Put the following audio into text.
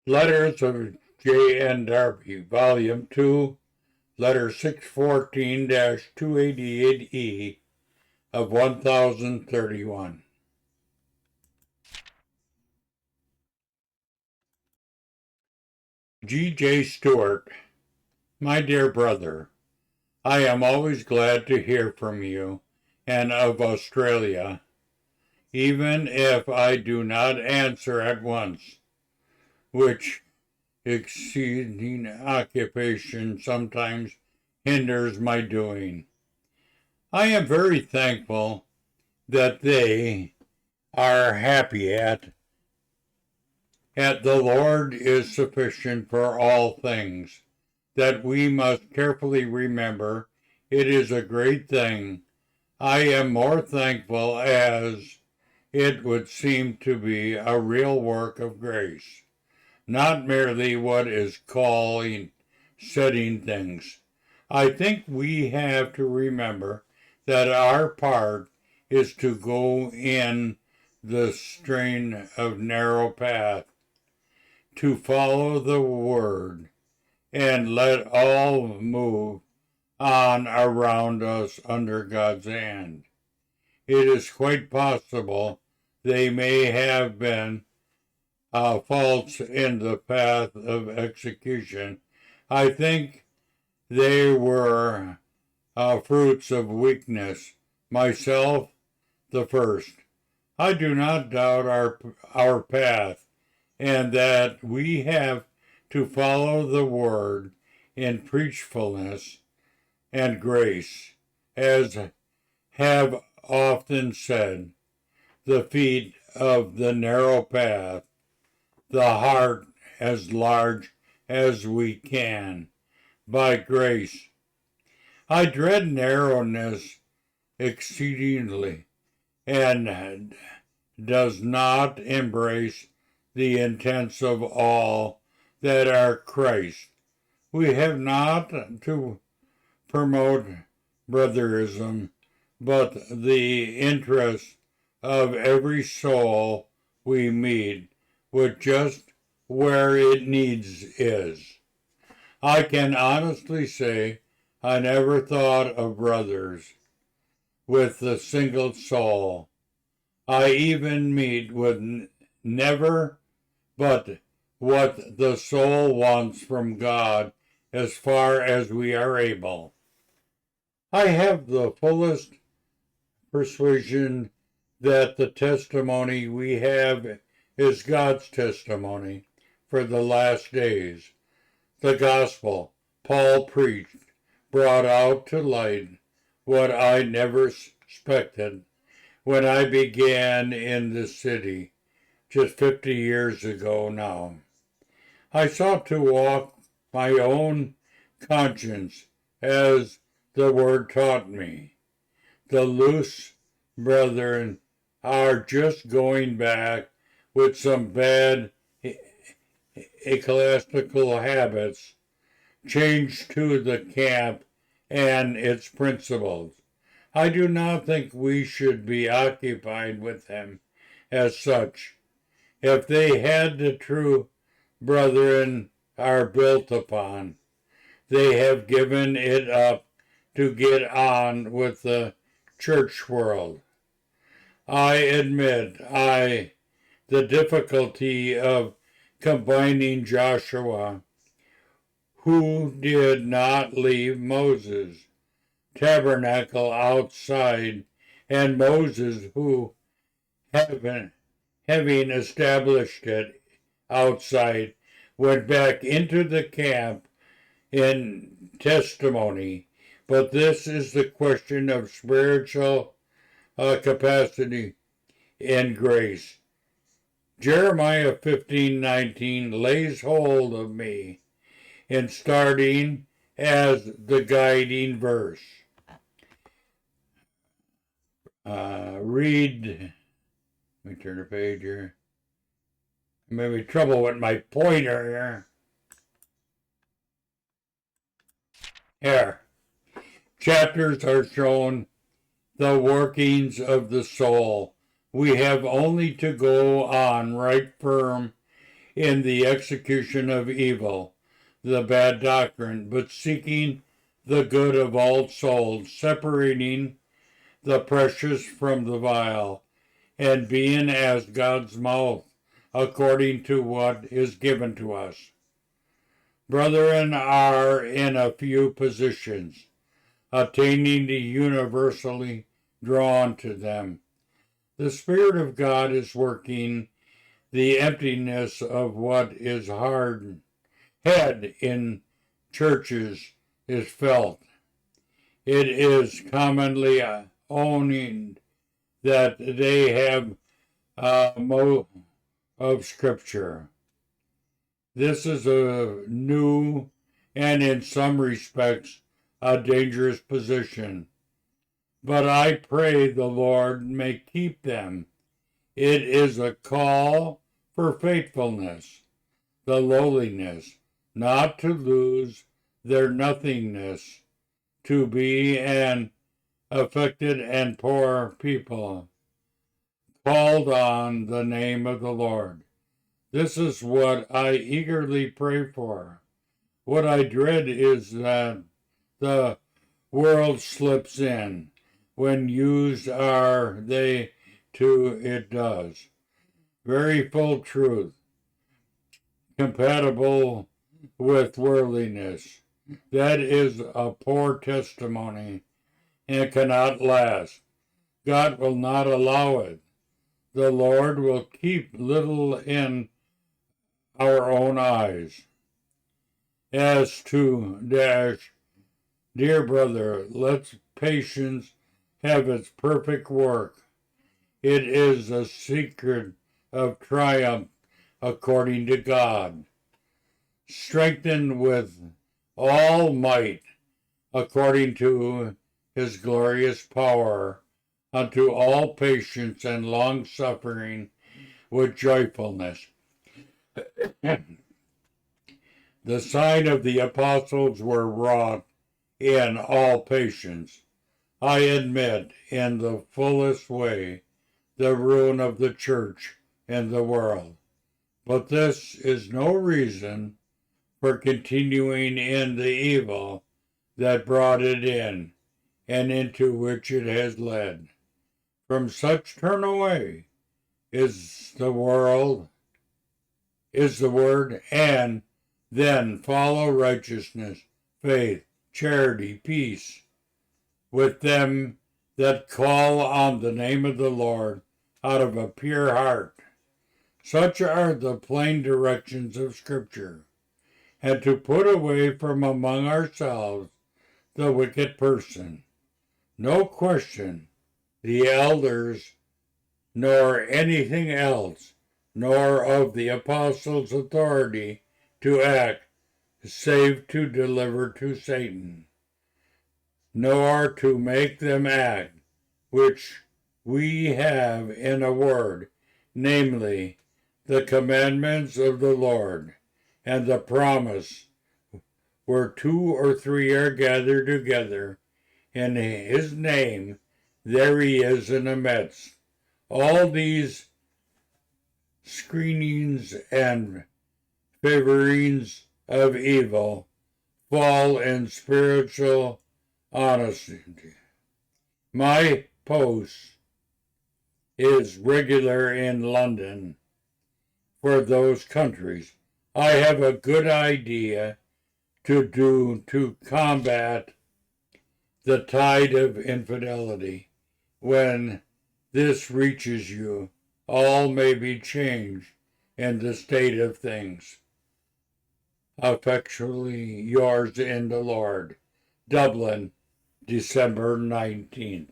Letters of J. N. Darby, Volume 2, Letter 614-288E of 1031. G. J. Stewart, my dear brother, I am always glad to hear from you and of Australia, even if I do not answer at once, which exceeding occupation sometimes hinders my doing. I am very thankful that they are happy at the Lord is sufficient for all things, that we must carefully remember it is a great thing. I am more thankful as it would seem to be a real work of grace, not merely what is calling setting things. I think we have to remember that our part is to go in the strain of narrow path, to follow the word, and let all move on around us under God's hand. It is quite possible they may have been faults in the path of execution. I think they were fruits of weakness, myself the first. I do not doubt our path, and that we have to follow the word in preachfulness and grace, as have often said, the feet of the narrow path, the heart as large as we can, by grace. I dread narrowness exceedingly, and does not embrace the intents of all that are Christ. We have not to promote brotherism, but the interest of every soul we meet with just where it needs is. I can honestly say I never thought of brothers with a single soul. I even meet with never but what the soul wants from God as far as we are able. I have the fullest persuasion that the testimony we have is God's testimony for the last days. The gospel Paul preached brought out to light what I never suspected when I began in the city just 50 years ago now. I sought to walk my own conscience as the word taught me. The loose brethren are just going back with some bad ecclesiastical habits, changed to the camp and its principles. I do not think we should be occupied with them as such. If they had the true brethren are built upon, they have given it up to get on with the church world. I admit the difficulty of combining Joshua, who did not leave Moses' tabernacle outside, and Moses, who, having established it outside, went back into the camp in testimony. But this is the question of spiritual capacity and grace. Jeremiah 15:19 lays hold of me in starting as the guiding verse. Let me turn the page here. I'm having trouble with my pointer here. Here. Chapters are shown the workings of the soul. We have only to go on right firm in the execution of evil, the bad doctrine, but seeking the good of all souls, separating the precious from the vile, and being as God's mouth, according to what is given to us. Brethren are in a few positions, attaining to universally drawn to them. The Spirit of God is working. The emptiness of what is hard head in churches is felt. It is commonly owning that they have more of Scripture. This is a new and in some respects a dangerous position. But I pray the Lord may keep them. It is a call for faithfulness, the lowliness, not to lose their nothingness, to be an afflicted and poor people, called on the name of the Lord. This is what I eagerly pray for. What I dread is that the world slips in. When used are they to it does. Very full truth, compatible with worldliness. That is a poor testimony and cannot last. God will not allow it. The Lord will keep little in our own eyes. As to dear brother, let patience have its perfect work. It is a secret of triumph according to God. Strengthened with all might according to his glorious power, unto all patience and long suffering with joyfulness. The sign of the apostles were wrought in all patience. I admit in the fullest way the ruin of the church and the world. But this is no reason for continuing in the evil that brought it in and into which it has led. From such turn away is the word, and then follow righteousness, faith, charity, peace, with them that call on the name of the Lord out of a pure heart. Such are the plain directions of Scripture, and to put away from among ourselves the wicked person. No question, the elders, nor anything else, nor of the apostles' authority to act, save to deliver to Satan, nor to make them act, which we have in a word, namely, the commandments of the Lord, and the promise, where 2 or 3 are gathered together in his name, there he is in the midst. All these screenings and favorings of evil fall in spiritual honesty. My post is regular in London for those countries. I have a good idea to do to combat the tide of infidelity. When this reaches you, all may be changed in the state of things. Affectionately yours in the Lord. Dublin, December 19th.